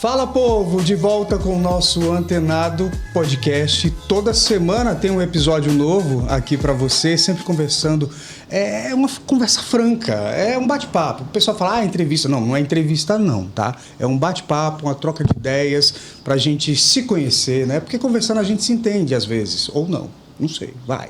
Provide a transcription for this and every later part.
Fala, povo! De volta com o nosso Antenado Podcast. Toda semana tem um episódio novo aqui para você, sempre conversando. É uma conversa franca, é um bate-papo. O pessoal fala, entrevista. Não, não é entrevista não, tá? É um bate-papo, uma troca de ideias pra gente se conhecer, né? Porque conversando a gente se entende às vezes, ou não. Não sei, vai.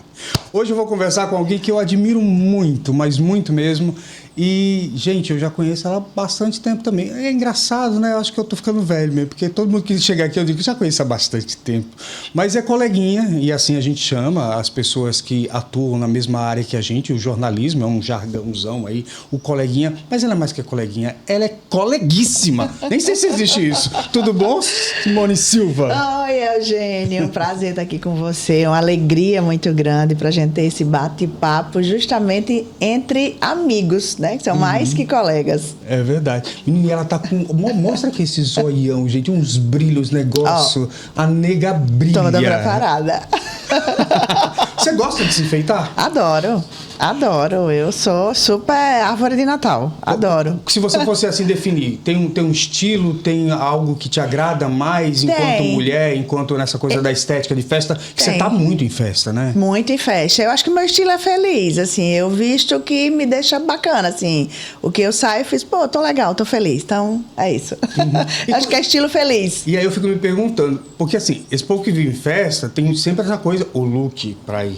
Hoje eu vou conversar com alguém que eu admiro muito, mas muito mesmo. E, gente, eu já conheço ela há bastante tempo também. É engraçado, né? Eu acho que eu tô ficando velho mesmo, porque todo mundo que chega aqui eu digo que já conheço há bastante tempo. Mas é coleguinha, e assim a gente chama as pessoas que atuam na mesma área que a gente. O jornalismo é um jargãozão aí, o coleguinha. Mas ela é mais que coleguinha, ela é coleguíssima. Nem sei se existe isso. Tudo bom, Simone Silva? Oi, Eugênio. Um prazer estar aqui com você. Uma alegria muito grande pra gente ter esse bate-papo justamente entre amigos, né? Que são mais que colegas. É verdade. Menina, ela tá com... Mostra aqui esse zoião, gente. Uns brilhos, negócio. A nega brilha. Toda preparada. Você gosta de se enfeitar? Adoro. Adoro. Eu sou super árvore de Natal. Adoro. Se você fosse assim definir, tem um estilo, tem algo que te agrada mais enquanto mulher, enquanto nessa coisa da estética de festa, que você tá muito em festa, né? Muito em festa. Eu acho que o meu estilo é feliz, assim. Eu visto que me deixa bacana, assim. O que eu saio, eu fiz, tô legal, tô feliz. Então, é isso. Acho que é estilo feliz. E aí eu fico me perguntando, porque assim, esse povo que vive em festa, tem sempre essa coisa, o look pra ir.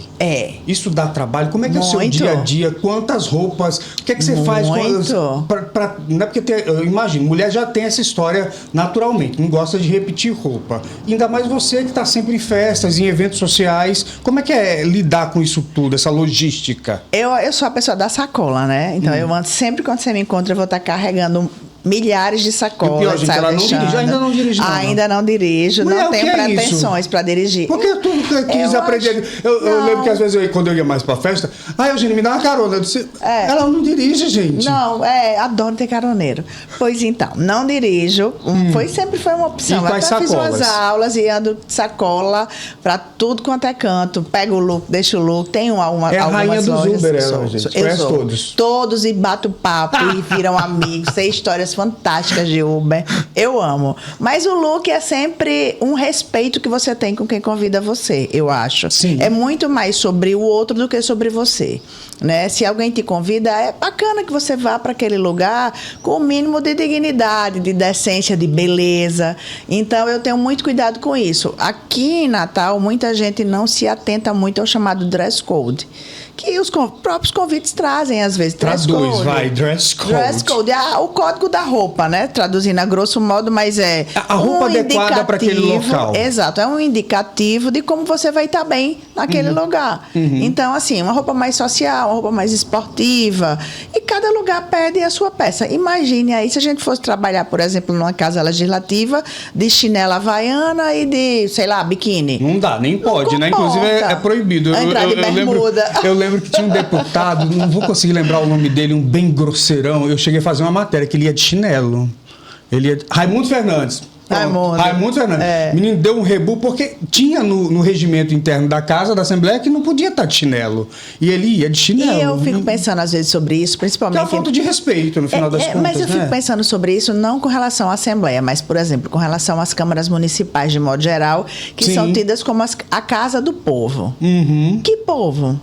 Isso dá trabalho? Como é que é o seu dia a dia? Quantas roupas? O que é que você faz? Não é porque eu imagino, mulher já tem essa história naturalmente, não gosta de repetir roupa. Ainda mais você que está sempre em festas, em eventos sociais. Como é que é lidar com isso tudo, essa logística? Eu sou a pessoa da sacola, né? Então eu ando sempre, quando você me encontra, eu vou estar carregando milhares de sacolas. E o pior, gente, ela não dirige, ainda não dirige. Ainda não dirijo, mulher, não tenho pretensões para dirigir. Porque tu quis aprender. Eu lembro que às vezes, quando eu ia mais pra festa, Eugênia, me dá uma carona. Eu disse, ela não dirige, gente. Não, adoro ter caroneiro. Pois então, não dirijo. Sempre foi uma opção. E quais sacolas? Fiz umas aulas e ando de sacola pra tudo quanto é canto. Pego o look, deixo o look. Tenho algumas lojas. É a rainha dos Uber, gente. Conhece todos. Todos, e bato papo e viram amigos. Sei histórias fantásticas de Uber. Eu amo. Mas o look é sempre um respeito que você tem com quem convida você, eu acho. Sim. É muito mais sobre o outro do que sobre você, né? Se alguém te convida, é bacana que você vá para aquele lugar com o mínimo de dignidade, de decência, de beleza. Então, eu tenho muito cuidado com isso. Aqui em Natal, muita gente não se atenta muito ao chamado dress code, que os próprios convites trazem, às vezes. Traduz, dress code. Dress code, o código da roupa, né? Traduzindo a grosso modo, mas é a roupa adequada para aquele local. Exato, é um indicativo de como você vai estar bem naquele lugar. Então, assim, uma roupa mais social, uma roupa mais esportiva, e cada lugar pede a sua peça. Imagine aí, se a gente fosse trabalhar, por exemplo, numa casa legislativa, de chinela havaiana e de, sei lá, biquíni. Não dá, nem pode, né? Inclusive é proibido. Entrar de bermuda. Eu lembro que tinha um deputado, não vou conseguir lembrar o nome dele, um bem grosseirão. Eu cheguei a fazer uma matéria que ele ia de chinelo. Raimundo Fernandes. Raimundo Fernandes. Menino deu um rebu porque tinha no regimento interno da casa, da Assembleia, que não podia estar de chinelo. E ele ia de chinelo. E eu fico pensando às vezes sobre isso, principalmente... Que é uma falta de respeito, no final das contas. Mas eu fico pensando sobre isso não com relação à Assembleia, mas, por exemplo, com relação às câmaras municipais, de modo geral, que são tidas como a casa do povo. Que povo?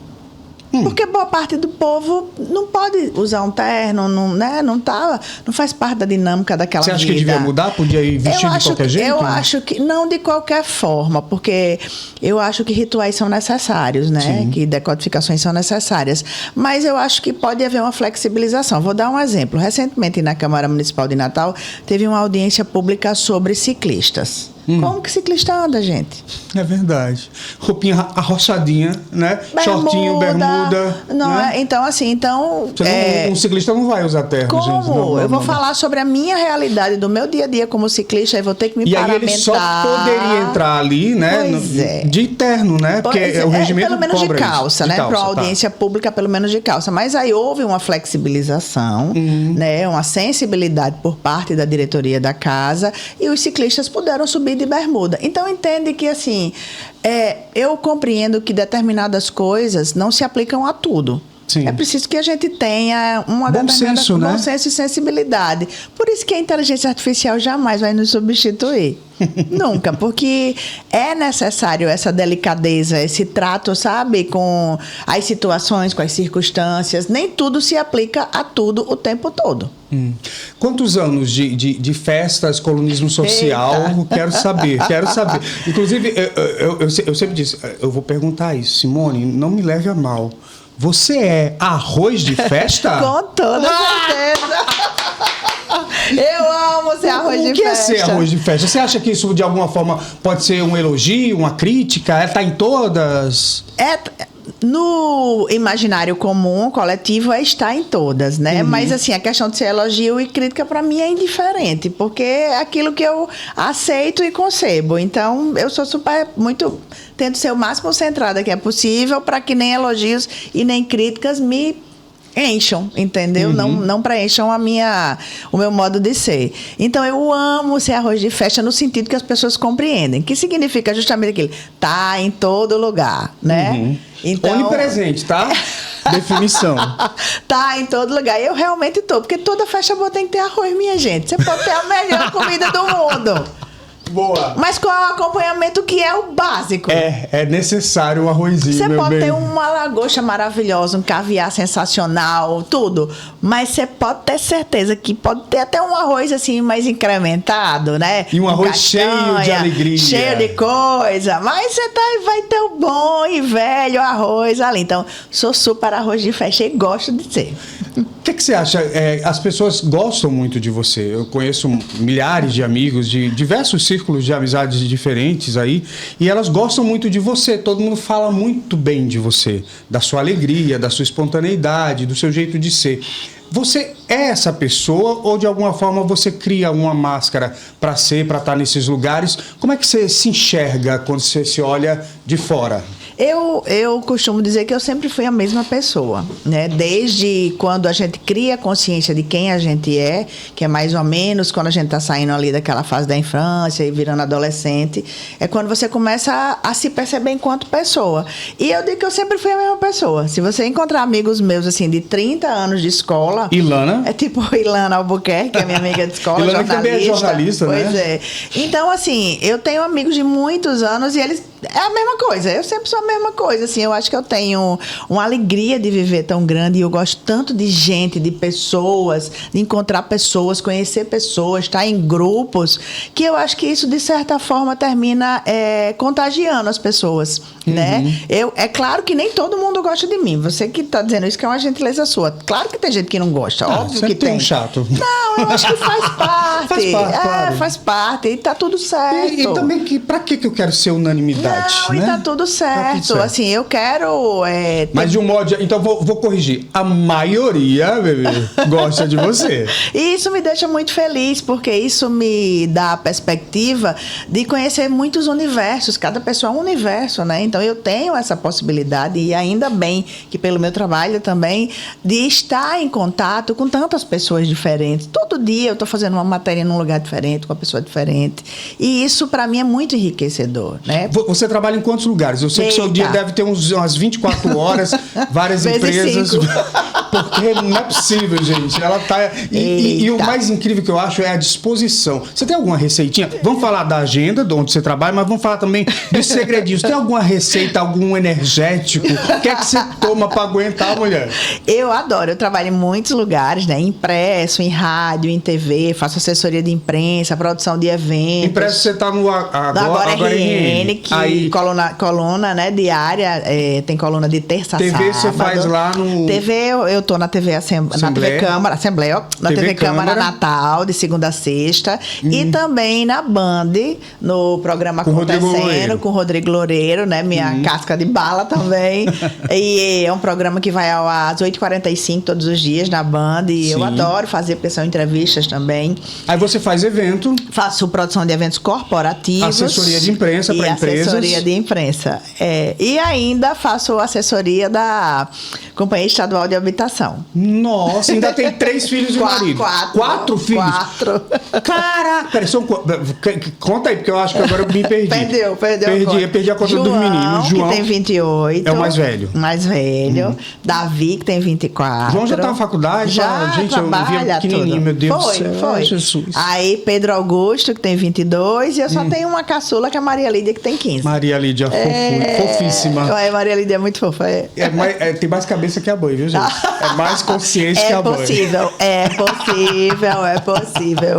Porque boa parte do povo não pode usar um terno, não faz parte da dinâmica daquela vida. Você acha que devia mudar? Podia ir vestido de qualquer jeito? Eu acho que não de qualquer forma, porque eu acho que rituais são necessários, né? Sim. Que decodificações são necessárias. Mas eu acho que pode haver uma flexibilização. Vou dar um exemplo. Recentemente, na Câmara Municipal de Natal, teve uma audiência pública sobre ciclistas. Como que ciclista anda, gente? É verdade. Roupinha arrochadinha, né? Shortinho, bermuda. Não, né? Então, assim, um ciclista não vai usar terno, como? gente. Não, eu vou falar sobre a minha realidade do meu dia a dia como ciclista e vou ter que me paramentar. E aí ele só poderia entrar ali, né? De terno, né? Porque o regimento pelo menos cobra de calça, né? Para audiência pública, pelo menos de calça. Mas aí houve uma flexibilização, né? Uma sensibilidade por parte da diretoria da casa e os ciclistas puderam subir de bermuda. Então, entende que, assim, eu compreendo que determinadas coisas não se aplicam a tudo. Sim. É preciso que a gente tenha uma bom senso, né? Bom senso e sensibilidade. Por isso que a inteligência artificial jamais vai nos substituir. Nunca, porque é necessário essa delicadeza, esse trato, sabe, com as situações, com as circunstâncias. Nem tudo se aplica a tudo o tempo todo. Quantos anos de festas, colunismo social? Eita. Quero saber. Inclusive, eu sempre disse, eu vou perguntar isso. Simone, não me leve a mal. Você é arroz de festa? Com toda certeza. Eu amo ser arroz de festa. O que é ser arroz de festa? Você acha que isso, de alguma forma, pode ser um elogio, uma crítica? Tá em todas? No imaginário comum, coletivo, está em todas, né? Mas, assim, a questão de ser elogio e crítica, para mim, é indiferente, porque é aquilo que eu aceito e concebo. Então, eu sou tento ser o máximo centrada que é possível para que nem elogios e nem críticas me encham, entendeu? Não preencham o meu modo de ser. Então, eu amo ser arroz de festa no sentido que as pessoas compreendem, que significa justamente aquilo, tá em todo lugar, né? Então, onipresente, tá? Definição. Tá em todo lugar. Eu realmente tô, porque toda festa boa tem que ter arroz, minha gente. Você pode ter a melhor comida do mundo. Boa. Mas qual é o acompanhamento que é o básico? É necessário um arrozinho, Você meu pode bem. ter uma lagosta maravilhosa, um caviar sensacional, tudo. Mas você pode ter certeza que pode ter até um arroz assim mais incrementado, né? E um arroz cheio de alegria. Cheio de coisa. Mas você vai ter o bom e velho arroz ali. Então, sou super arroz de festa e gosto de ser. O que você acha? As pessoas gostam muito de você. Eu conheço milhares de amigos de diversos círculos de amizades diferentes aí, e elas gostam muito de você. Todo mundo fala muito bem de você, da sua alegria, da sua espontaneidade, do seu jeito de ser. Você é essa pessoa ou de alguma forma você cria uma máscara para estar nesses lugares? Como é que você se enxerga quando você se olha de fora? Eu costumo dizer que eu sempre fui a mesma pessoa, né? Desde quando a gente cria consciência de quem a gente é, que é mais ou menos quando a gente está saindo ali daquela fase da infância e virando adolescente, é quando você começa a se perceber enquanto pessoa. E eu digo que eu sempre fui a mesma pessoa. Se você encontrar amigos meus, assim, de 30 anos de escola... Ilana? É tipo Ilana Albuquerque, que é minha amiga de escola, Ilana jornalista. também é jornalista, né? Pois é. Então, assim, eu tenho amigos de muitos anos e eles... É a mesma coisa, eu sempre sou a mesma coisa, assim, eu acho que eu tenho uma alegria de viver tão grande e eu gosto tanto de gente, de pessoas, de encontrar pessoas, conhecer pessoas, estar em grupos, que eu acho que isso, de certa forma, termina contagiando as pessoas, né? É claro que nem todo mundo gosta de mim, você que está dizendo isso que é uma gentileza sua, claro que tem gente que não gosta, óbvio que tem. Um chato. Não, eu acho que faz parte. Faz parte, claro. Faz parte, e tá tudo certo. E também, pra que eu quero ser unanimidade? Não, né? E tá tudo certo. Assim, eu quero... Mas de um modo... Então, vou corrigir. A maioria, bebê, gosta de você. E isso me deixa muito feliz, porque isso me dá a perspectiva de conhecer muitos universos. Cada pessoa é um universo, né? Então, eu tenho essa possibilidade, e ainda bem que pelo meu trabalho também, de estar em contato com tantas pessoas diferentes. Todo dia eu tô fazendo uma matéria num lugar diferente, com uma pessoa diferente. E isso, para mim, é muito enriquecedor, né? Você trabalha em quantos lugares? Eu sei que seu dia deve ter umas 24 horas, várias empresas. Porque não é possível, gente. Ela tá. E o mais incrível que eu acho é a disposição. Você tem alguma receitinha? Vamos falar da agenda, de onde você trabalha, mas vamos falar também dos segredinhos. Tem alguma receita, algum energético? O que é que você toma para aguentar, mulher? Eu adoro. Eu trabalho em muitos lugares, né? Impresso, em rádio, em TV, faço assessoria de imprensa, produção de eventos. Impresso, você tá no Agora RN, que aí, coluna, né, diária, tem coluna de terça a sábado. TV você faz lá no... TV, eu tô na TV na TV Câmara, Assembleia, na TV Câmara Natal, de segunda a sexta, e também na Band, no programa com Acontecendo, com o Rodrigo Loureiro, né, minha casca de bala também. E é um programa que vai às 8h45 todos os dias na Band, e eu adoro fazer, porque são entrevistas também. Aí você faz evento. Faço produção de eventos corporativos. Assessoria de imprensa para empresas. Assessoria de imprensa. E ainda faço assessoria da Companhia Estadual de Habitação. gestação. Nossa, ainda tem 3 filhos de marido. 4 filhos? 4. Caraca, peraí, conta aí, porque eu acho que agora eu me perdi. Perdeu perdi a conta dos meninos. João, que tem 28. É o mais velho. Mais velho. Davi, que tem 24. João já tá na faculdade? Já gente, trabalha, eu via pequenininho, tudo. meu Deus do céu. Foi. Jesus. Aí Pedro Augusto, que tem 22, e eu só tenho uma caçula, que é a Maria Lídia, que tem 15. Maria Lídia, fofíssima. Maria Lídia é muito fofa. Tem mais cabeça que a mãe, viu, gente? É mais consciência que a mãe. É possível.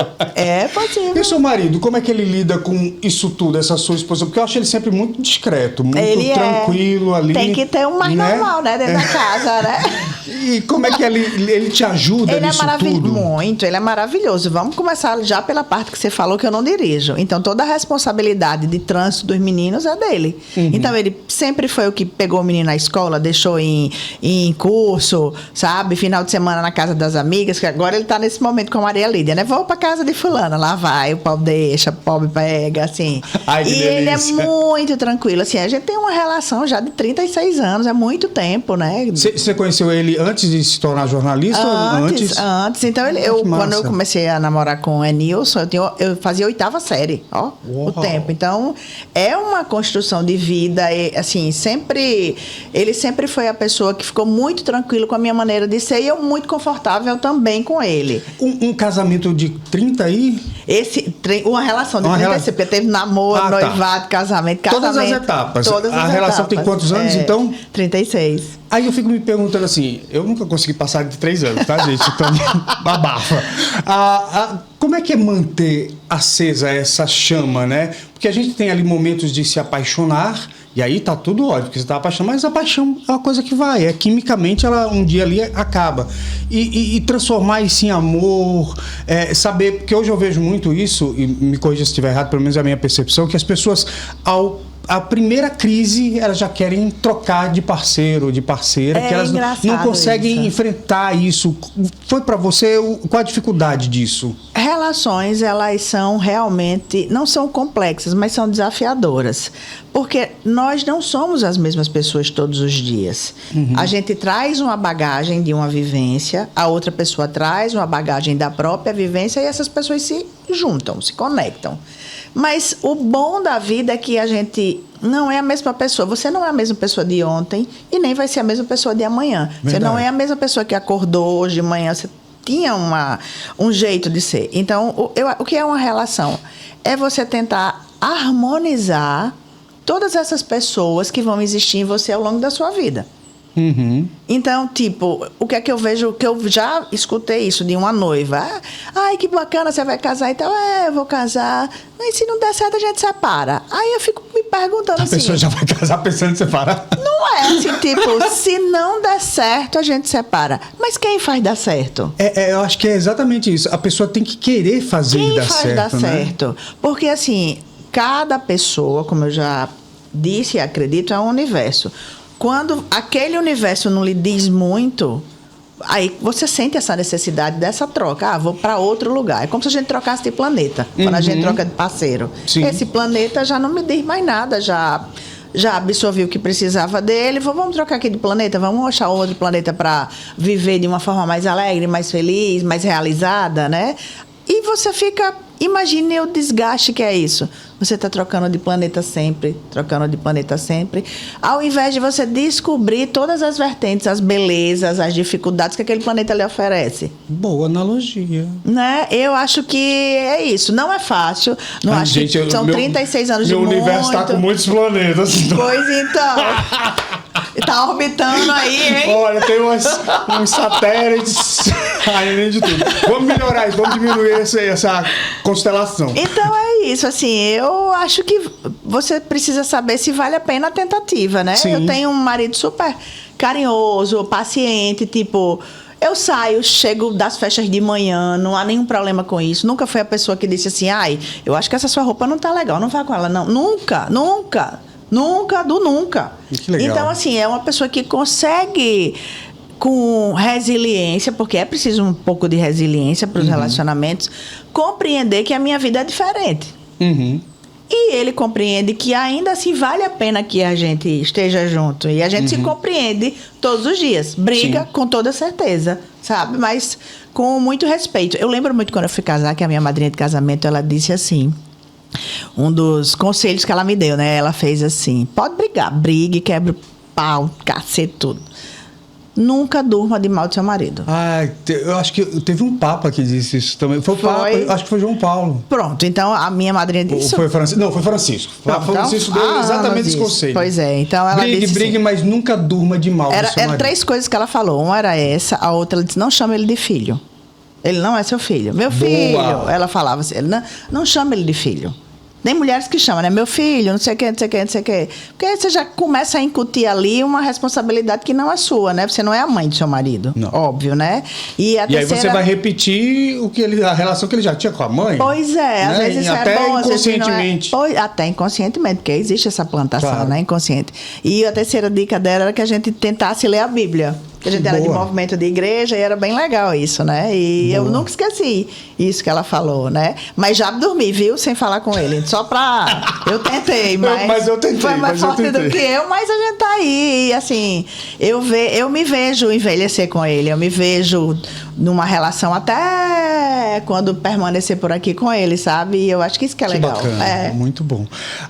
E o seu marido, como é que ele lida com isso tudo, essa sua esposa? Porque eu acho ele sempre muito discreto, muito tranquilo ali. Tem que ter um mais normal, né? Dentro da casa, né? E como é que ele te ajuda nisso tudo? Muito, ele é maravilhoso. Vamos começar já pela parte que você falou, que eu não dirijo. Então, toda a responsabilidade de trânsito dos meninos é dele. Então, ele sempre foi o que pegou o menino na escola, deixou em curso, sabe? Final de semana na casa das amigas, que agora ele tá nesse momento com a Maria Lídia, né? Vou pra casa de fulana, lá vai, o pobre deixa, o pobre pega, assim. Ai, que delícia. Ele é muito tranquilo, assim. A gente tem uma relação já de 36 anos, é muito tempo, né? Você conheceu ele antes de se tornar jornalista? Antes. Então, quando eu comecei a namorar com o Enilson, eu fazia 8ª série, ó, o tempo. Então, é uma construção de vida, assim, ele sempre foi a pessoa que ficou muito tranquilo com a minha maneira de ser, e eu muito confortável também com ele. Um casamento de 30 aí? Uma relação de 36, porque teve namoro, noivado, casamento. Todas as etapas. A relação tem quantos anos, então? 36. Aí eu fico me perguntando assim, eu nunca consegui passar de 3 anos, tá, gente? Então, abafa. Como é que é manter acesa essa chama, né? Porque a gente tem ali momentos de se apaixonar, e aí tá tudo ótimo, porque você tá apaixonado, mas a paixão é uma coisa que vai, quimicamente ela um dia ali acaba. E transformar isso em amor, saber, porque hoje eu vejo muito isso, e me corrija se estiver errado, pelo menos é a minha percepção, que as pessoas, a primeira crise, elas já querem trocar de parceiro, de parceira, que elas não conseguem enfrentar isso. Foi para você, qual a dificuldade disso? Relações, elas são realmente, não são complexas, mas são desafiadoras. Porque nós não somos as mesmas pessoas todos os dias. A gente traz uma bagagem de uma vivência, a outra pessoa traz uma bagagem da própria vivência, e essas pessoas se juntam, se conectam. Mas o bom da vida é que a gente não é a mesma pessoa. Você não é a mesma pessoa de ontem e nem vai ser a mesma pessoa de amanhã. Verdade. Você não é a mesma pessoa que acordou hoje de manhã. Você tinha um jeito de ser. Então, o que é uma relação? É você tentar harmonizar todas essas pessoas que vão existir em você ao longo da sua vida. Então, tipo, o que é que eu vejo, que eu já escutei isso de uma noiva. Ai, que bacana, você vai casar. Então, eu vou casar. Mas se não der certo, a gente separa. Aí eu fico me perguntando assim... A pessoa já vai casar pensando em separar? Não é assim, tipo, se não der certo, a gente separa. Mas quem faz dar certo? Eu acho que é exatamente isso. A pessoa tem que querer fazer dar certo. Quem faz dar certo? Porque, assim, cada pessoa, como eu já disse e acredito, é um universo. Quando aquele universo não lhe diz muito, aí você sente essa necessidade dessa troca. Vou para outro lugar. É como se a gente trocasse de planeta. Quando a gente troca de parceiro. Sim. Esse planeta já não me diz mais nada, já absorvi o que precisava dele. Vamos trocar aqui de planeta, vamos achar outro planeta para viver de uma forma mais alegre, mais feliz, mais realizada, né? E você fica... Imagine o desgaste que é isso. Você está trocando de planeta sempre, ao invés de você descobrir todas as vertentes, as belezas, as dificuldades que aquele planeta lhe oferece. Boa analogia. Né? Eu acho que é isso. Não é fácil. Não acho gente, que são 36 anos de muito. Meu universo está com muitos planetas. Pois então. Está orbitando aí, hein? Olha, tem uns satélites. Além de tudo. Vamos melhorar isso, vamos diminuir essa constelação. Então é isso, assim, eu acho que você precisa saber se vale a pena a tentativa, né? Sim. Eu tenho um marido super carinhoso, paciente, tipo... Eu saio, chego das festas de manhã, não há nenhum problema com isso. Nunca foi a pessoa que disse assim, eu acho que essa sua roupa não tá legal, não vá com ela, não. Nunca. Que legal. Então, assim, é uma pessoa que consegue... com resiliência, porque é preciso um pouco de resiliência para os relacionamentos, compreender que a minha vida é diferente. E ele compreende que ainda assim vale a pena que a gente esteja junto. E a gente se compreende todos os dias. Briga Sim. com toda certeza, sabe? Mas com muito respeito. Eu lembro muito quando eu fui casar, que a minha madrinha de casamento, ela disse assim... Um dos conselhos que ela me deu, né? Ela fez assim: pode brigar, brigue, quebre o pau, cacete, tudo. Nunca durma de mal do seu marido. Eu acho que teve um Papa que disse isso também. Foi o Papa, acho que foi João Paulo. Pronto, então a minha madrinha disse. Foi Francisco? Não, foi Francisco. Pronto, Francisco então, deu exatamente esse conselho. Pois é, então ela disse. Brigue, mas nunca durma de mal do seu marido. Eram 3 coisas que ela falou. Uma era essa, a outra ela disse: não chama ele de filho. Ele não é seu filho. Meu filho. Ela falava assim: não chama ele de filho. Tem mulheres que chamam, né? Meu filho, não sei o quê, não sei o quê, não sei o quê. Porque aí você já começa a incutir ali uma responsabilidade que não é sua, né? Você não é a mãe do seu marido. Não. Óbvio, né? E aí você vai repetir a relação que ele já tinha com a mãe. Pois é, às vezes isso até é bom, inconscientemente. Até inconscientemente, porque existe essa plantação, claro, né? Inconsciente. E a terceira dica dela era que a gente tentasse ler a Bíblia. A gente era de movimento de igreja e era bem legal isso, né? E eu nunca esqueci isso que ela falou, né? Mas já dormi, viu? Sem falar com ele. Só pra... Eu tentei, mas eu tentei. Foi mais forte do que eu, mas a gente tá aí. E assim, eu me vejo envelhecer com ele. Eu me vejo numa relação até quando permanecer por aqui com ele, sabe? E eu acho que isso que é legal. Bacana, muito bom.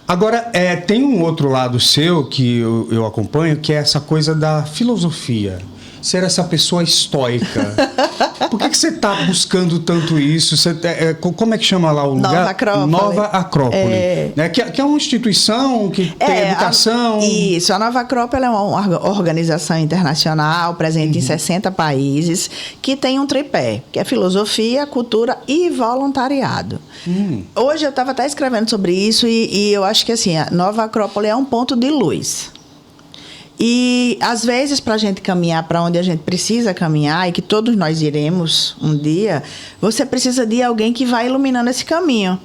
Agora, tem um outro lado seu que eu acompanho, que é essa coisa da filosofia. Ser essa pessoa estoica. Por que você está buscando tanto isso? Como é que chama lá o lugar? Nova Acrópole. Nova Acrópole. Né? Que é uma instituição que tem educação. Isso. A Nova Acrópole é uma organização internacional presente em 60 países que tem um tripé, que é filosofia, cultura e voluntariado. Hoje eu estava até escrevendo sobre isso e eu acho que assim, a Nova Acrópole é um ponto de luz. E, às vezes, para a gente caminhar para onde a gente precisa caminhar, e que todos nós iremos um dia, você precisa de alguém que vai iluminando esse caminho.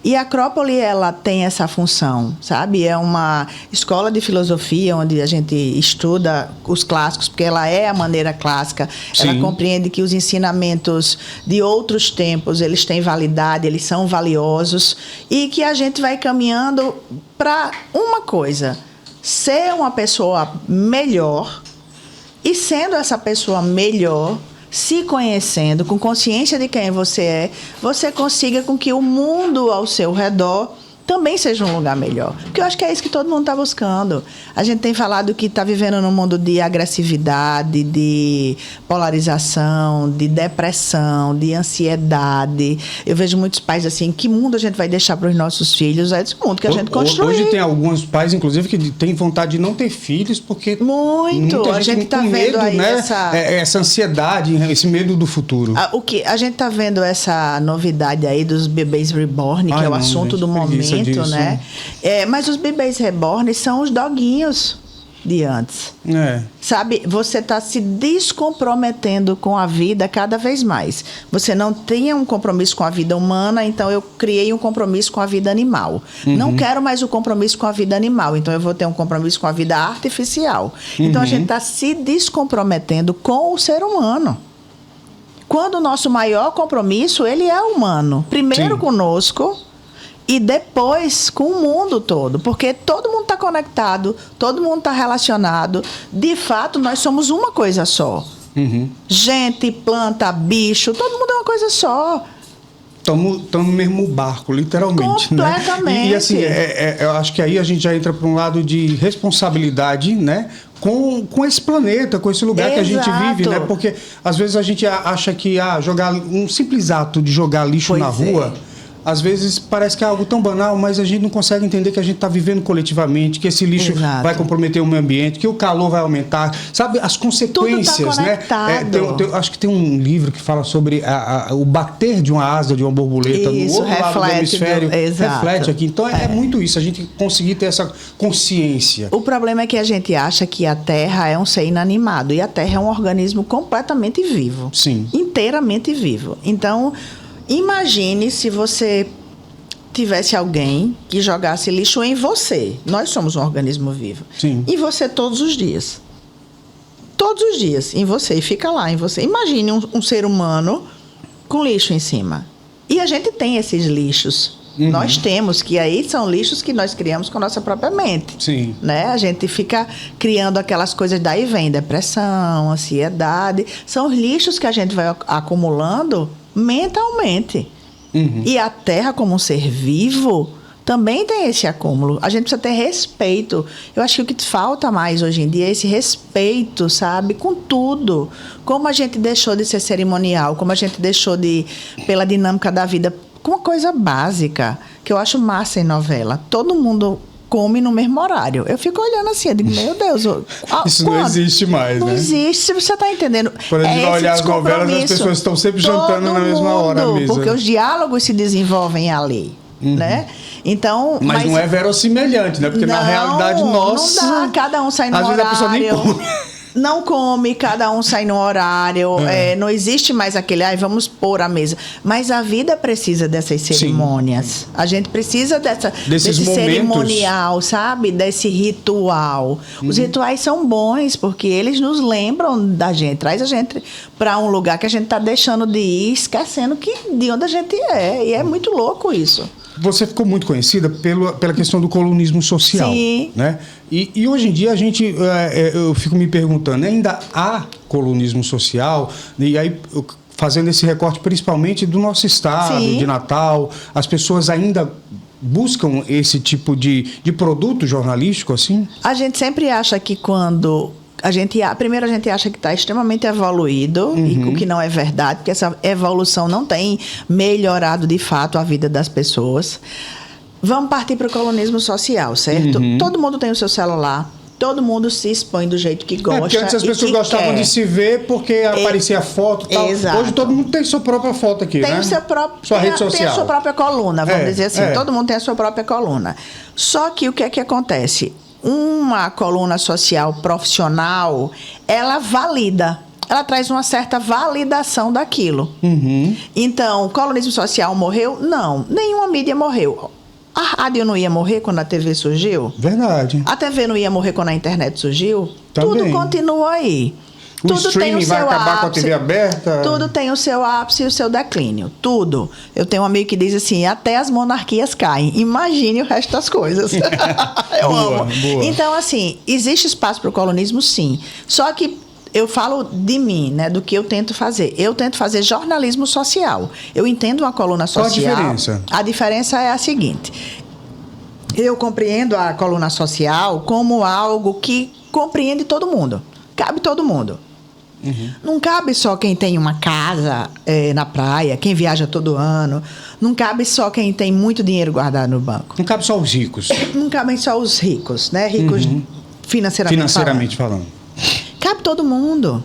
E a Acrópole, ela tem essa função, sabe? É uma escola de filosofia onde a gente estuda os clássicos, porque ela é a maneira clássica. Sim. Ela compreende que os ensinamentos de outros tempos, eles têm validade, eles são valiosos, e que a gente vai caminhando para uma coisa: ser uma pessoa melhor, e sendo essa pessoa melhor, se conhecendo, com consciência de quem você é, você consiga com que o mundo ao seu redor também seja um lugar melhor. Porque eu acho que é isso que todo mundo está buscando. A gente tem falado que está vivendo num mundo de agressividade, de polarização, de depressão, de ansiedade. Eu vejo muitos pais assim: que mundo a gente vai deixar para os nossos filhos? É esse mundo que a gente construiu. Hoje tem alguns pais, inclusive, que têm vontade de não ter filhos, porque muito. A gente está vendo medo, aí né? essa ansiedade, esse medo do futuro. A gente está vendo essa novidade aí dos bebês reborn, que é o assunto do momento. Né? Mas os bebês reborn são os doguinhos de antes. Sabe? Você está se descomprometendo com a vida cada vez mais. Você não tem um compromisso com a vida humana, então eu criei um compromisso com a vida animal. Não quero mais o compromisso com a vida animal, então eu vou ter um compromisso com a vida artificial. Então a gente está se descomprometendo com o ser humano. Quando o nosso maior compromisso, ele é humano. Primeiro conosco, e depois com o mundo todo, porque todo mundo está conectado, todo mundo está relacionado. De fato, nós somos uma coisa só. Gente, planta, bicho, todo mundo é uma coisa só. Estamos no mesmo barco, literalmente. Completamente. Né? E assim, eu acho que aí a gente já entra para um lado de responsabilidade, né? Com esse planeta, com esse lugar que a gente vive, né? Porque às vezes a gente acha que jogar um simples ato de jogar lixo na rua, às vezes parece que é algo tão banal, mas a gente não consegue entender que a gente está vivendo coletivamente, que esse lixo vai comprometer o meio ambiente, que o calor vai aumentar, sabe? As consequências, tudo tá conectado. né? Acho que tem um livro que fala sobre o bater de uma asa de uma borboleta no outro lado do hemisfério. Reflete aqui. Então é muito isso, a gente conseguir ter essa consciência. O problema é que a gente acha que a Terra é um ser inanimado, e a Terra é um organismo completamente vivo. Sim. Inteiramente vivo. Então, imagine se você tivesse alguém que jogasse lixo em você. Nós somos um organismo vivo. Sim. Em você todos os dias. Todos os dias, em você. E fica lá em você. Imagine um ser humano com lixo em cima. E a gente tem esses lixos Nós temos, que aí são lixos que nós criamos com a nossa própria mente. Sim. Né? A gente fica criando aquelas coisas, daí vem depressão, ansiedade. São os lixos que a gente vai acumulando mentalmente. E a Terra, como um ser vivo, também tem esse acúmulo. A gente precisa ter respeito. Eu acho que o que falta mais hoje em dia é esse respeito, sabe? Com tudo. Como a gente deixou de ser cerimonial, como a gente deixou de, pela dinâmica da vida, com uma coisa básica, que eu acho massa em novela. Todo mundo come no mesmo horário. Eu fico olhando assim, eu digo, meu Deus... Isso não existe mais, não né? Não existe, você está entendendo. Quando a gente vai olhar as novelas, as pessoas estão sempre jantando na mesma hora à mesa. Porque os diálogos se desenvolvem ali, né? Então, mas não é verossimilhante, né? Porque na realidade, nossa... Não dá, cada um sai no horário. Às vezes a pessoa nem come. Não come, cada um sai no horário. Não existe mais aquele, vamos pôr a mesa. Mas a vida precisa dessas cerimônias. Sim. A gente precisa desse cerimonial, sabe? Desse ritual. Os rituais são bons, porque eles nos lembram da gente. Traz a gente para um lugar que a gente está deixando de ir, esquecendo de onde a gente é. E é muito louco isso. Você ficou muito conhecida pela questão do colunismo social. Sim. Né? E hoje em dia eu fico me perguntando, ainda há colunismo social? E aí, fazendo esse recorte principalmente do nosso estado, Sim. de Natal, as pessoas ainda buscam esse tipo de produto jornalístico assim? A gente sempre acha que primeiro a gente acha que está extremamente evoluído, e o que não é verdade, porque essa evolução não tem melhorado de fato a vida das pessoas. Vamos partir para o colunismo social, certo? Todo mundo tem o seu celular, todo mundo se expõe do jeito que gosta. Porque antes as pessoas gostavam de se ver porque aparecia foto e tal. Exato. Hoje todo mundo tem sua própria foto aqui, né? Sua rede social. Tem a sua própria coluna, vamos dizer assim. Todo mundo tem a sua própria coluna. Só que o que é que acontece? Uma coluna social profissional, ela valida, ela traz uma certa validação daquilo. Então, o colunismo social morreu? Não, nenhuma mídia morreu. A rádio não ia morrer quando a TV surgiu? Verdade. A TV não ia morrer quando a internet surgiu? Também. Tudo continua aí. O streaming vai acabar com a TV aberta? Tudo tem o seu ápice e o seu declínio. Tudo. Eu tenho um amigo que diz assim, até as monarquias caem. Imagine o resto das coisas. Eu amo. Boa. Então, assim, existe espaço para o colunismo, sim. Só que eu falo de mim, né, do que eu tento fazer. Eu tento fazer jornalismo social. Eu entendo uma coluna social. Qual a diferença? A diferença é a seguinte. Eu compreendo a coluna social como algo que compreende todo mundo. Cabe todo mundo. Não cabe só quem tem uma casa na praia, quem viaja todo ano. Não cabe só quem tem muito dinheiro guardado no banco. Não cabe só os ricos. Não cabem só os ricos, né? Ricos financeiramente falando. Cabe todo mundo.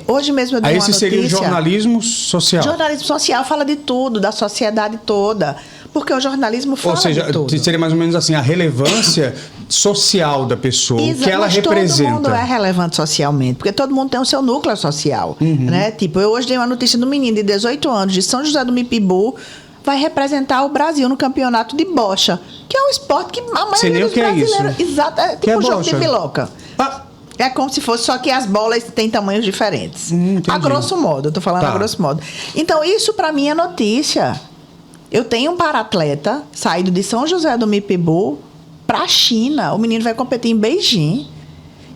Hoje mesmo eu dei uma notícia. Aí esse seria o jornalismo social. Jornalismo social fala de tudo, da sociedade toda. Porque o jornalismo fala de tudo. Ou seja, seria mais ou menos assim, a relevância social da pessoa, o que ela representa. Todo mundo é relevante socialmente, porque todo mundo tem o seu núcleo social. Né? Tipo, eu hoje dei uma notícia do menino de 18 anos, de São José do Mipibu, vai representar o Brasil no campeonato de bocha, que é um esporte que a maioria dos brasileiros... Exato, é tipo um jogo de piloca. É como se fosse, só que as bolas têm tamanhos diferentes. A grosso modo, eu tô falando a grosso modo. Então, isso para mim é notícia. Eu tenho um para-atleta saído de São José do Mipibu para a China. O menino vai competir em Beijing.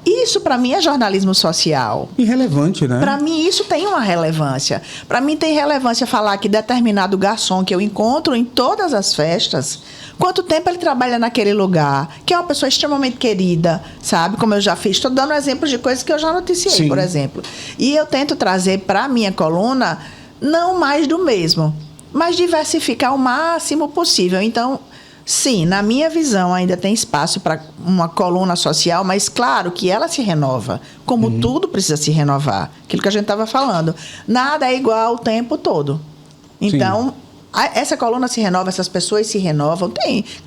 Isso, para mim, é jornalismo social. Irrelevante, né? Para mim, isso tem uma relevância. Para mim, tem relevância falar que determinado garçom que eu encontro em todas as festas, quanto tempo ele trabalha naquele lugar, que é uma pessoa extremamente querida, sabe? Como eu já fiz. Estou dando exemplos de coisas que eu já noticiei, Sim. por exemplo. E eu tento trazer para a minha coluna não mais do mesmo, mas diversificar o máximo possível. Então, sim, na minha visão ainda tem espaço para uma coluna social, mas claro que ela se renova, como tudo precisa se renovar. Aquilo que a gente estava falando. Nada é igual o tempo todo. Então, essa coluna se renova, essas pessoas se renovam.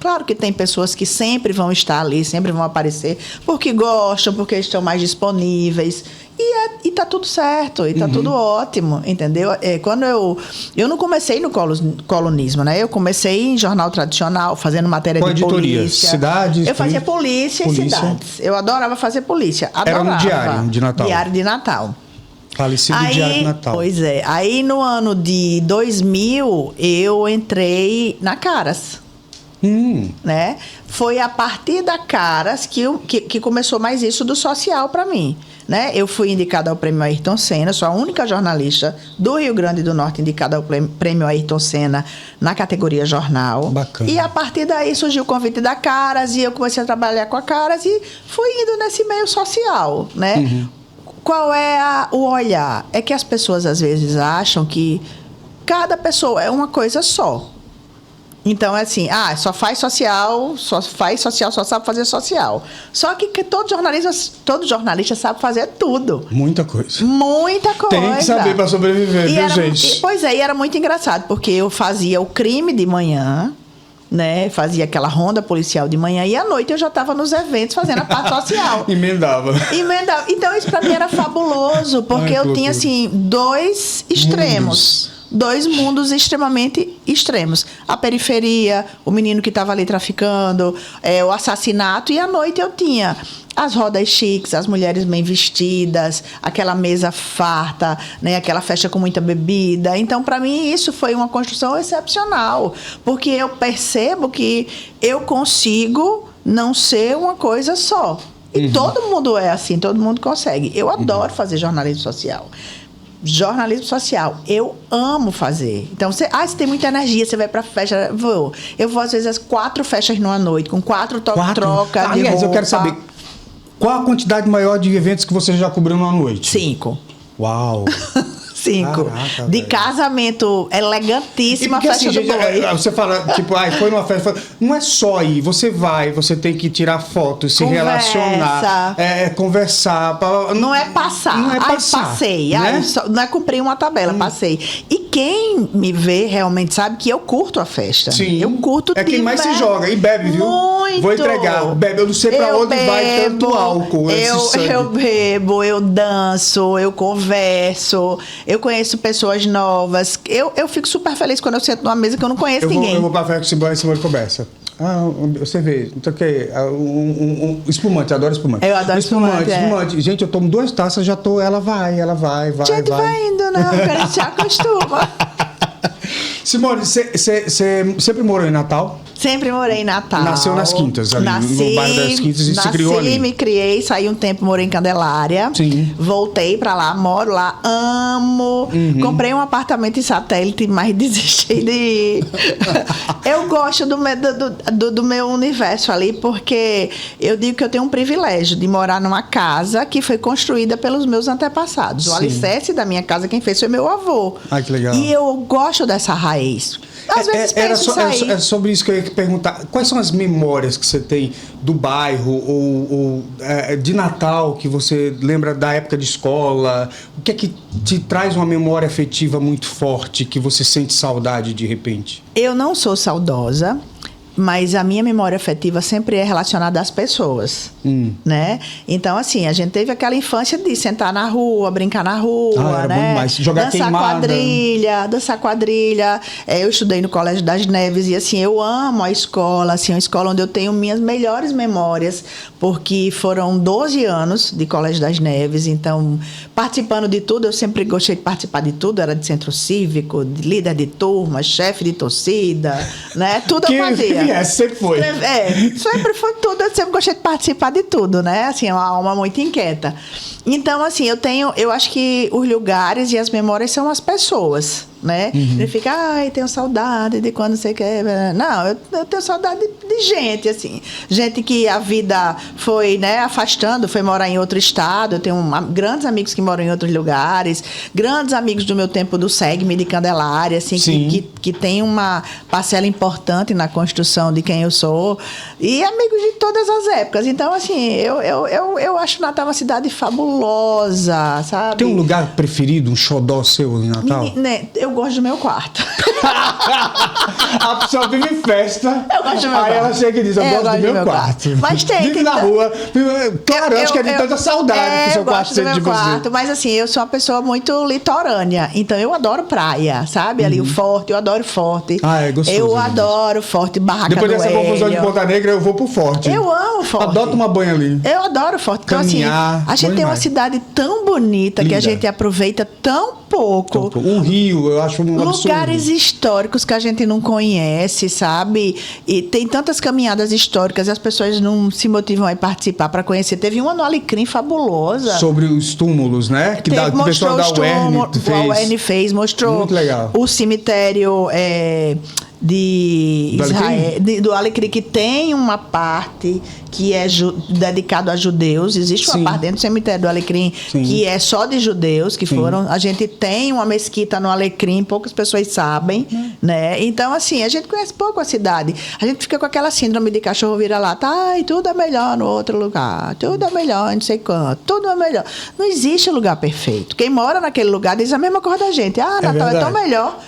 Claro que tem pessoas que sempre vão estar ali, sempre vão aparecer, porque gostam, porque estão mais disponíveis. E tá tudo certo, e tá tudo ótimo, entendeu? Quando eu não comecei no colunismo, né? Eu comecei em jornal tradicional, fazendo matéria de polícia. Cidades? Eu fazia polícia e cidades. Eu adorava fazer polícia. Adorava. Era no diário de Natal? Diário de Natal. Falecido Diário do Natal. Pois é. Aí no ano de 2000, eu entrei na Caras. Né? Foi a partir da Caras que começou mais isso do social para mim. Né? Eu fui indicada ao Prêmio Ayrton Senna, sou a única jornalista do Rio Grande do Norte indicada ao Prêmio Ayrton Senna na categoria jornal. Bacana. E a partir daí surgiu o convite da Caras e eu comecei a trabalhar com a Caras e fui indo nesse meio social, né? Qual é o olhar? É que as pessoas às vezes acham que cada pessoa é uma coisa só. Então, é assim, só só sabe fazer social. Só que todo jornalista sabe fazer tudo. Muita coisa. Muita coisa. Tem que saber para sobreviver, viu, gente? Pois é, e era muito engraçado, porque eu fazia o crime de manhã, né? Fazia aquela ronda policial de manhã e à noite eu já estava nos eventos fazendo a parte social. Emendava. Então, isso para mim era fabuloso, porque eu tinha, assim, dois extremos. Dois mundos extremamente extremos. A periferia, o menino que estava ali traficando, o assassinato. E à noite eu tinha as rodas chiques, as mulheres bem vestidas, aquela mesa farta, né? Aquela festa com muita bebida. Então, para mim, isso foi uma construção excepcional. Porque eu percebo que eu consigo não ser uma coisa só. E todo mundo é assim, todo mundo consegue. Eu adoro fazer jornalismo social. Jornalismo social, eu amo fazer. Então, você tem muita energia, você vai pra festa. Eu vou, às vezes, 4 festas numa noite, com 4 trocas de Aliás, roupa. eu quero saber, qual a quantidade maior de eventos que você já cobriu numa noite? 5. Uau! 5. Caraca, de velho. Casamento elegantíssima, porque, festa assim, do gente, boi. você fala, tipo, foi numa festa. Não é só ir, você tem que tirar fotos, se relacionar, conversar. Não é passar. Não é passar. Passei. Né? Não é cumprir uma tabela, passei. E quem me vê realmente sabe que eu curto a festa. Sim. Eu curto É quem mais se joga e bebe, viu? Muito. Vou entregar. Bebe, eu não sei pra onde vai tanto álcool. Eu bebo, eu danço, eu converso, eu conheço pessoas novas. Eu fico super feliz quando eu sento numa mesa que eu não conheço ninguém. Eu vou pra festa com Simone conversa. Cerveja, não sei o quê. Espumante, adoro espumante. Eu adoro espumante. Gente, eu tomo 2 taças, já tô. Ela vai. Gente, vai indo, não. A gente se acostuma. Simone, você sempre morou em Natal? Sempre morei em Natal. Nasceu nas Quintas, ali no bairro das Quintas e se criou ali. Me criei, saí um tempo, morei em Candelária. Sim. Voltei pra lá, moro lá, amo. Comprei um apartamento em Satélite, mas desisti de ir. Eu gosto do meu universo ali, porque eu digo que eu tenho um privilégio de morar numa casa que foi construída pelos meus antepassados. Sim. O alicerce da minha casa, quem fez foi meu avô. Ai, que legal. E eu gosto dessa raiz. Às vezes penso em sair. É sobre isso que eu ia perguntar. Quais são as memórias que você tem do bairro ou de Natal que você lembra da época de escola? O que é que te traz uma memória afetiva muito forte que você sente saudade de repente? Eu não sou saudosa, mas a minha memória afetiva sempre é relacionada às pessoas, né? Então, assim, a gente teve aquela infância de sentar na rua, brincar na rua, era né? bom demais. Jogar dançar quadrilha. Eu estudei no Colégio das Neves e, assim, eu amo a escola, assim, uma escola onde eu tenho minhas melhores memórias, porque foram 12 anos de Colégio das Neves, então, participando de tudo, eu sempre gostei de participar de tudo, era de centro cívico, de líder de turma, chefe de torcida, né? Tudo eu fazia. Sempre foi. Sempre foi tudo. Eu sempre gostei de participar de tudo, né? Assim, é uma alma muito inquieta. Então, assim, eu acho que os lugares e as memórias são as pessoas, né? Ele fica, tenho saudade de quando você quer. Não, eu tenho saudade de gente, assim. Gente que a vida foi, né, afastando, foi morar em outro estado. Eu tenho grandes amigos que moram em outros lugares, grandes amigos do meu tempo do SEGME de Candelária, assim, que tem uma parcela importante na construção de quem eu sou. E amigos de todas as épocas. Então, assim, eu acho Natal uma cidade fabulosa, sabe? Tem um lugar preferido, um xodó seu em Natal? Né, eu gosto do meu quarto. A pessoa vive em festa. Eu gosto do meu aí quarto. ela chega e diz, eu gosto do meu quarto. Mas Vive na rua. Claro, eu acho que é de tanta saudade que seu quarto seja de você. Quarto, mas assim, eu sou uma pessoa muito litorânea. Então eu adoro praia, sabe? Ali o Forte, eu adoro Forte. Ah, é gostoso. Eu adoro Forte, Barraca Depois do dessa confusão de Ponta Negra, eu vou pro Forte. Eu amo Forte. Adoro tomar banho ali. Eu adoro Forte. Então, Caminhar, assim, a gente tem uma cidade tão bonita Linda. que a gente aproveita tão pouco. O Rio, eu acho um absurdo. Lugares históricos que a gente não conhece, sabe? E tem tantas caminhadas históricas, as pessoas não se motivam a participar para conhecer. Teve uma no Alecrim fabulosa. Sobre os túmulos, né? Que o pessoal da UERN fez. Mostrou muito legal. O cemitério de Israel, do Alecrim, que tem uma parte que é dedicado a judeus. Existe uma parte dentro do cemitério do Alecrim que é só de judeus que foram. A gente tem uma mesquita no Alecrim, poucas pessoas sabem, né? Então, assim, a gente conhece pouco a cidade. A gente fica com aquela síndrome de cachorro vira-lata. Ai, tudo é melhor no outro lugar. Tudo é melhor, não sei quanto. Tudo é melhor. Não existe lugar perfeito. Quem mora naquele lugar diz a mesma coisa da gente. Ah, Natal é tão melhor.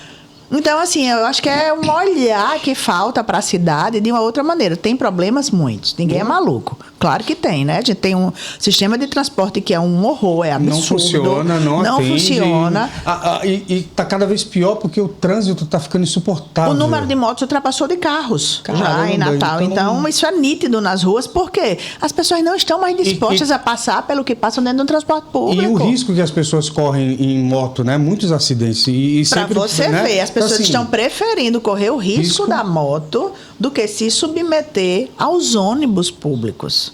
Então, assim, eu acho que é um olhar que falta para a cidade de uma outra maneira. Tem problemas muitos, ninguém é maluco. Claro que tem, né? A gente tem um sistema de transporte que é um horror, é absurdo. Não funciona, não atende. Funciona. E tá cada vez pior porque o trânsito tá ficando insuportável. O número de motos ultrapassou de carros já em Natal. Então, isso é nítido nas ruas, porque as pessoas não estão mais dispostas a passar pelo que passam dentro do transporte público. E o risco que as pessoas correm em moto, né? Muitos acidentes. Para você ver, as pessoas então, assim, estão preferindo correr o risco da moto do que se submeter aos ônibus públicos.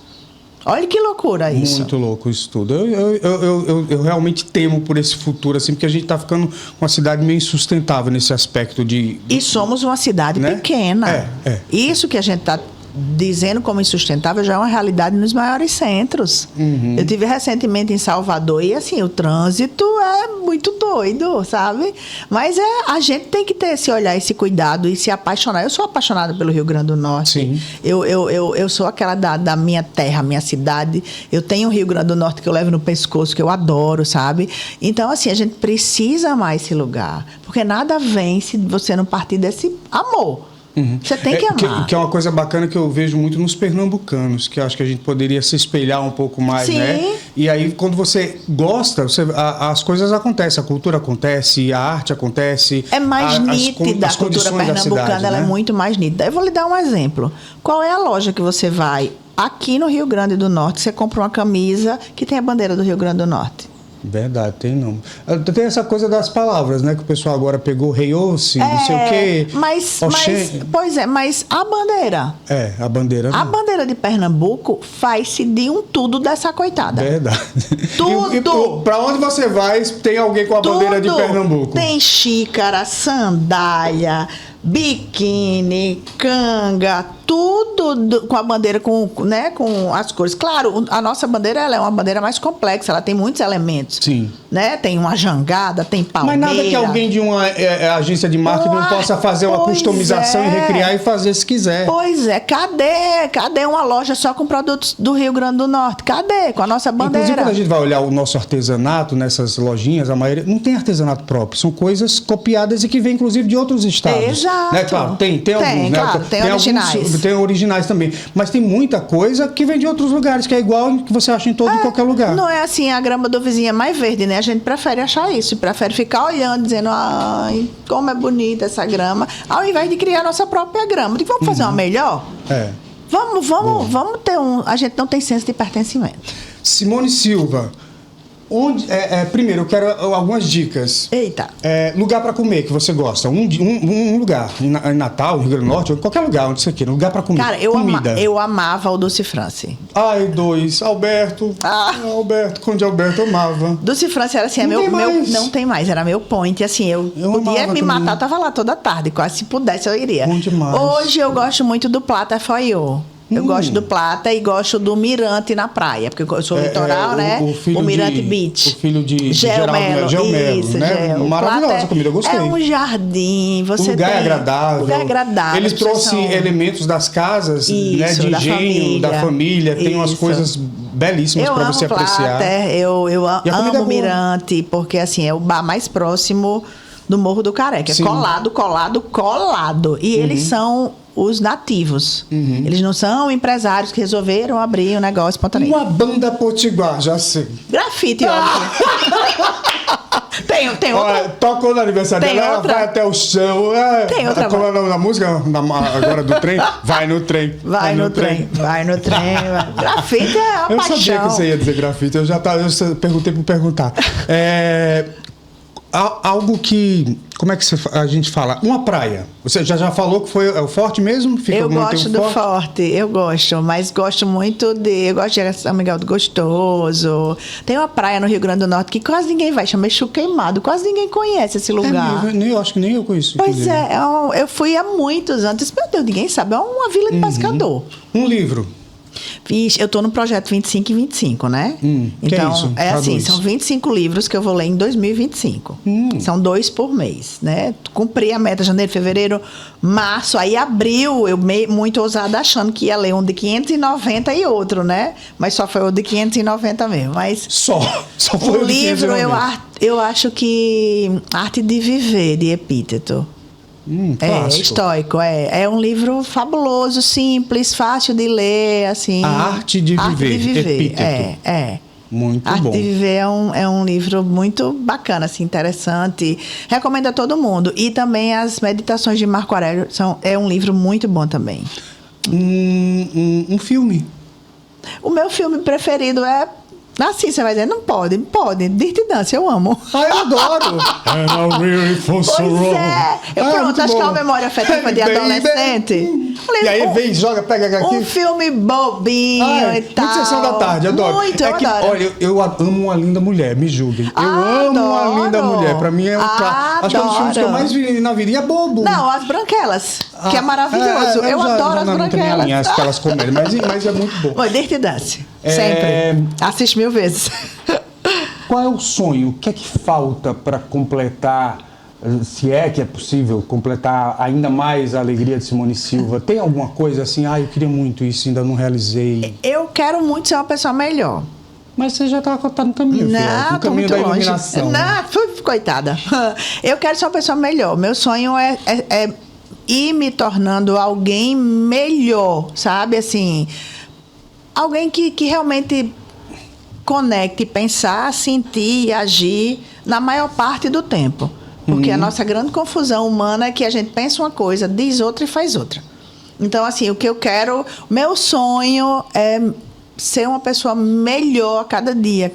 Olha que loucura isso. Muito louco isso tudo. Eu realmente temo por esse futuro, assim, porque a gente está ficando com uma cidade meio insustentável nesse aspecto de... E somos uma cidade pequena. Isso que a gente está dizendo como insustentável já é uma realidade nos maiores centros. Eu tive recentemente em Salvador e assim, o trânsito é muito doido, sabe? Mas a gente tem que ter esse olhar, esse cuidado e se apaixonar. Eu sou apaixonada pelo Rio Grande do Norte. Sim. Eu sou aquela da minha terra, minha cidade. Eu tenho o Rio Grande do Norte que eu levo no pescoço, que eu adoro, sabe? Então, assim, a gente precisa amar esse lugar. Porque nada vem se você não partir desse amor. Você tem que amar. Que é uma coisa bacana que eu vejo muito nos pernambucanos, que eu acho que a gente poderia se espelhar um pouco mais, né? E aí, quando você gosta, as coisas acontecem, a cultura acontece, a arte acontece. É mais nítida a cultura pernambucana, cidade, ela é muito mais nítida. Eu vou lhe dar um exemplo. Qual é a loja que você vai aqui no Rio Grande do Norte, você compra uma camisa que tem a bandeira do Rio Grande do Norte? Verdade, tem não. Tem essa coisa das palavras, né? Que o pessoal agora pegou reiose, não sei o quê. Mas a bandeira. A bandeira. A bandeira de Pernambuco faz-se de um tudo dessa coitada. Verdade. Tudo. Pra onde você vai, tem alguém com a bandeira de Pernambuco. Tem xícara, sandália, biquíni, canga, tudo com a bandeira, com as cores. Claro, a nossa bandeira ela é uma bandeira mais complexa, ela tem muitos elementos. Sim. Né? Tem uma jangada, tem palmeira. Mas nada que alguém de uma agência de marketing não possa fazer uma customização e recriar e fazer se quiser. Pois é. Cadê uma loja só com produtos do Rio Grande do Norte? Cadê? Com a nossa bandeira. Inclusive, quando a gente vai olhar o nosso artesanato nessas lojinhas, a maioria não tem artesanato próprio. São coisas copiadas e que vêm, inclusive, de outros estados. Exato. Né? Claro, tem alguns. Claro, né? tem originais. Tem originais também. Mas tem muita coisa que vem de outros lugares, que é igual que você acha em todo e qualquer lugar. Não é assim, a grama do vizinho é mais verde, né? A gente prefere achar isso. Prefere ficar olhando, dizendo, ai, como é bonita essa grama. Ao invés de criar a nossa própria grama. Vamos fazer uma melhor? Vamos ter A gente não tem senso de pertencimento. Simone Silva. Primeiro, eu quero algumas dicas. Eita. Lugar para comer que você gosta. Um lugar. Em Natal, no Rio Grande do Norte, ou em qualquer lugar onde você queira. Lugar para comer. Cara, eu amava o Dulce France. Ai, Alberto. Alberto, Conde Alberto, eu amava. Dulce France era assim, não tem mais, era meu point. Assim, eu podia me matar, eu tava lá toda tarde. Quase se pudesse, eu iria. Bom demais. Hoje eu gosto muito do Plata For You. Eu gosto do Plata e gosto do Mirante na praia, porque eu sou litoral, né? O Mirante Beach. O filho de Gelmelo, isso, né? Maravilhosa a comida, eu gostei. É um jardim, o lugar é agradável. Ele trouxe elementos das casas, né? De engenho, da família. Tem umas coisas belíssimas para você apreciar. Eu amo o Mirante, porque assim, é o bar mais próximo do Morro do Careca. Sim. Colado. E eles são os nativos. Eles não são empresários que resolveram abrir um negócio espontâneo. Uma banda potiguar, já sei. Grafite, óbvio. Tem outra. Olha, tocou no aniversário Tem dela, ela outra. vai até o chão. Tem outra. Como é o nome da música agora do trem? Vai no trem. Vai no trem. Grafite é uma Eu paixão. sabia que você ia dizer grafite, eu perguntei por perguntar. Algo que... Como é que a gente fala? Uma praia. Você já falou que foi o Forte mesmo? Eu gosto do Forte, eu gosto, mas gosto muito eu gosto de São Miguel do Gostoso. Tem uma praia no Rio Grande do Norte que quase ninguém vai, chama Exu Queimado, quase ninguém conhece esse lugar. Eu acho que nem eu conheço. Pois eu fui há muitos anos, meu Deus, ninguém sabe, é uma vila de pescador. Um livro. Eu estou no projeto 25 e 25, né? Que então, é isso? assim, são 25 livros que eu vou ler em 2025. São 2 por mês, né? Cumpri a meta janeiro, fevereiro, março, aí abril, eu muito ousada achando que ia ler um de 590 e outro, né? Mas só foi o de 590 mesmo. Mas Só foi o livro, eu acho que Arte de Viver, de Epíteto. Clássico. Estoico, é um livro fabuloso, simples, fácil de ler, assim. A Arte de Viver, Epíteto. Muito Arte bom. de Viver é um livro muito bacana, assim, interessante. Recomendo a todo mundo. E também as Meditações de Marco Aurélio é um livro muito bom também. Um filme. O meu filme preferido é... Assim, você vai dizer, não pode. Dirty Dance, eu amo. Eu adoro. And I really feel so wrong. Pois é. Pronto, acho que é uma memória afetiva de adolescente. E aí vem, joga, pega aqui. Um filme bobinho e tal. Muito Sessão da Tarde, adoro. Muito, eu adoro. Olha, eu amo Uma Linda Mulher, me julguem. Eu amo Uma Linda Mulher. Pra mim é um clássico. Acho que é um dos filmes que eu mais vi na vida. E é bobo. Não, As Branquelas, que é maravilhoso. Eu adoro As Branquelas. Não aquelas comédias, mas é muito bom. Dirty Dance. Sempre. Assiste 1000 vezes. Qual é o sonho? O que é que falta para completar, se é que é possível, completar ainda mais a alegria de Simone Silva? Tem alguma coisa assim, eu queria muito isso, ainda não realizei? Eu quero muito ser uma pessoa melhor. Mas você já está no caminho, não, no caminho da iluminação. Não, coitada. Eu quero ser uma pessoa melhor. Meu sonho é ir me tornando alguém melhor, sabe? Assim, alguém que realmente conecte, pensar, sentir e agir na maior parte do tempo. Porque a nossa grande confusão humana é que a gente pensa uma coisa, diz outra e faz outra. Então, assim, o que eu quero, meu sonho é ser uma pessoa melhor cada dia,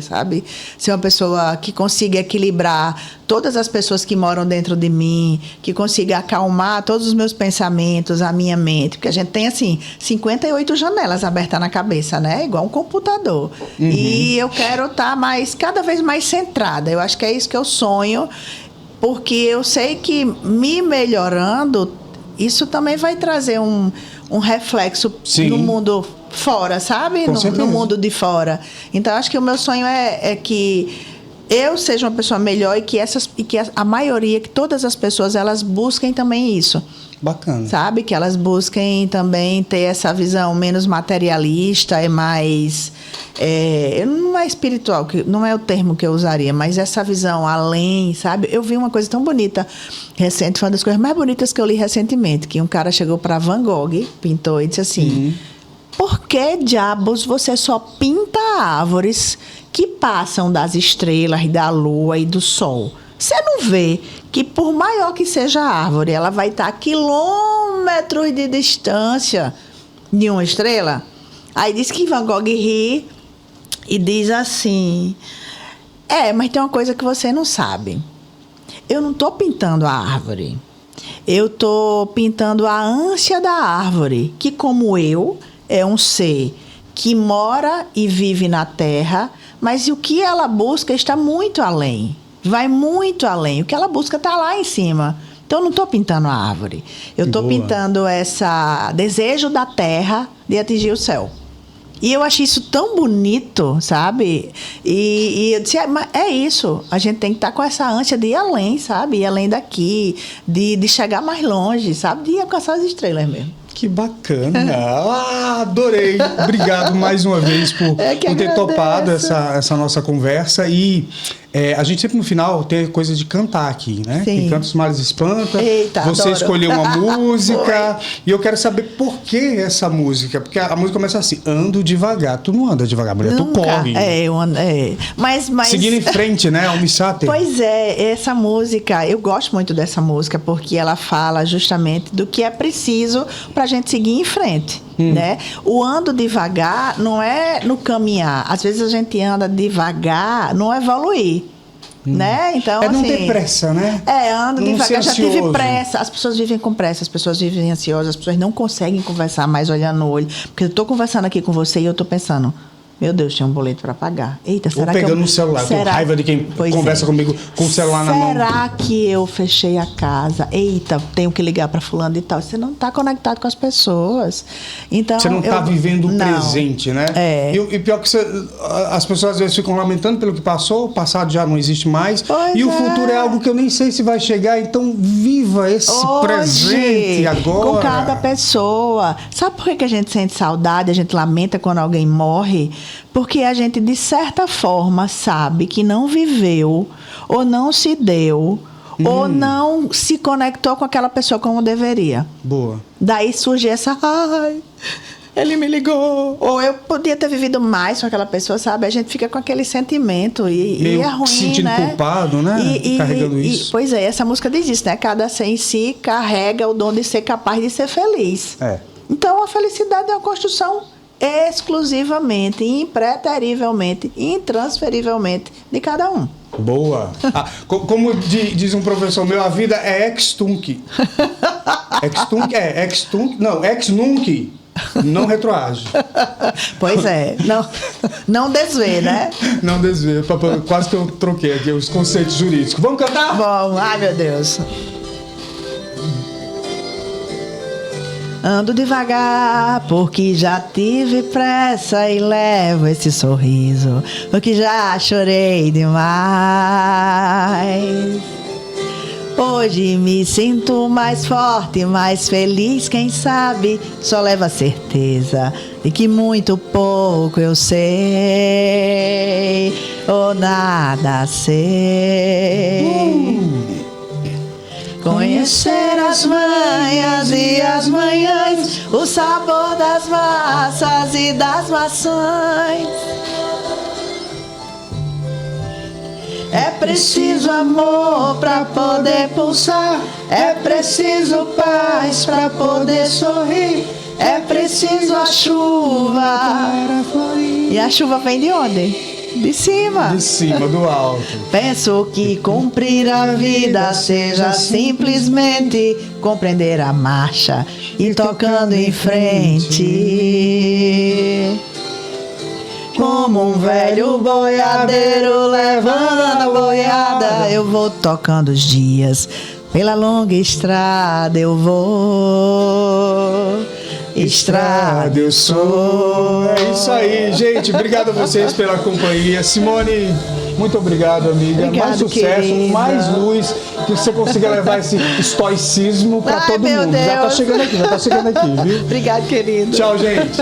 sabe? Ser uma pessoa que consiga equilibrar todas as pessoas que moram dentro de mim, que consiga acalmar todos os meus pensamentos, a minha mente, porque a gente tem, assim, 58 janelas abertas na cabeça, né? Igual um computador. E eu quero estar cada vez mais centrada. Eu acho que é isso que eu sonho, porque eu sei que me melhorando, isso também vai trazer um reflexo no mundo fora, sabe? No mundo de fora. Então, acho que o meu sonho é que eu seja uma pessoa melhor e que a maioria, que todas as pessoas, elas busquem também isso. Bacana. Sabe? Que elas busquem também ter essa visão menos materialista e mais... não é espiritual, não é o termo que eu usaria, mas essa visão além, sabe? Eu vi uma coisa tão bonita recente, foi uma das coisas mais bonitas que eu li recentemente, que um cara chegou para Van Gogh, pintor, e disse assim: por que diabos você só pinta árvores que passam das estrelas, da lua e do sol? Você não vê que, por maior que seja a árvore, ela vai estar a quilômetros de distância de uma estrela? Aí diz que Van Gogh ri e diz assim: mas tem uma coisa que você não sabe. Eu não estou pintando a árvore. Eu estou pintando a ânsia da árvore, que, como eu, é um ser que mora e vive na terra, mas o que ela busca está muito além. Vai muito além. O que ela busca está lá em cima. Então, eu não estou pintando a árvore. Eu estou pintando esse desejo da terra de atingir o céu. E eu achei isso tão bonito, sabe? E eu disse, mas é isso. A gente tem que estar com essa ânsia de ir além, sabe? Ir além daqui, de chegar mais longe, sabe? De alcançar as estrelas mesmo. Que bacana! Adorei! Obrigado mais uma vez por ter topado essa nossa conversa. E A gente sempre no final tem coisa de cantar aqui, né? Sim. Quem canta os males espanta. Eita, você adoro. escolheu uma música e eu quero saber por que essa música. Porque a música começa assim, ando devagar. Tu não anda devagar, mulher, tu corre. Mas... Seguindo em frente, né? Almissáter. Pois é, essa música, eu gosto muito dessa música porque ela fala justamente do que é preciso pra gente seguir em frente. Né? O ando devagar não é no caminhar. Às vezes a gente anda devagar, não evoluir. Né? Então, não assim, ter pressa, né? Ando não devagar, já tive ansioso. pressa. As pessoas vivem com pressa, as pessoas vivem ansiosas, as pessoas não conseguem conversar mais olhando no olho. Porque eu tô conversando aqui com você e eu tô pensando, meu Deus, tinha um boleto para pagar. Eita, será que pegando no celular, tenho raiva de quem conversa comigo com o celular na mão. Será que eu fechei a casa? Eita, tenho que ligar para fulano e tal. Você não está conectado com as pessoas. Então, você não está vivendo o presente, né? E pior que as pessoas às vezes ficam lamentando pelo que passou, o passado já não existe mais. E o futuro é algo que eu nem sei se vai chegar. Então, viva esse presente agora. Com cada pessoa. Sabe por que a gente sente saudade, a gente lamenta quando alguém morre? Porque a gente, de certa forma, sabe que não viveu, ou não se deu, ou não se conectou com aquela pessoa como deveria. Boa. Daí surge essa, ele me ligou. Ou eu podia ter vivido mais com aquela pessoa, sabe? A gente fica com aquele sentimento e é ruim, se sentindo culpado, né? Carregando isso. Pois é, essa música diz isso, né? Cada ser em si carrega o dom de ser capaz de ser feliz. Então, a felicidade é uma construção exclusivamente, impreterivelmente, intransferivelmente de cada um. Boa. Como diz um professor meu, a vida é ex-tunc. Ex-tunc, não, ex-nunc. Não retroage. Pois é, não desvê, né? Não desvê. Quase que eu troquei aqui os conceitos jurídicos. Vamos cantar? Bom, ai meu Deus. Ando devagar, porque já tive pressa e levo esse sorriso, porque já chorei demais. Hoje me sinto mais forte, mais feliz, quem sabe só leva a certeza de que muito pouco eu sei, ou nada sei. Conhecer as manhas e as manhãs, o sabor das massas e das maçãs. É preciso amor pra poder pulsar, é preciso paz pra poder sorrir, é preciso a chuva. E a chuva vem de onde? De cima. De cima, do alto. Penso que cumprir a vida seja simplesmente compreender a marcha e tocando em frente. Como um velho boiadeiro levando a boiada, eu vou tocando os dias. Pela longa estrada eu vou. Estrada eu sou. É isso aí, gente. Obrigado a vocês pela companhia. Simone, muito obrigado, amiga. Obrigado, mais sucesso, querida. Mais luz, que você consiga levar esse estoicismo para todo mundo. Deus. Já tá chegando aqui, viu? Obrigado, querido. Tchau, gente.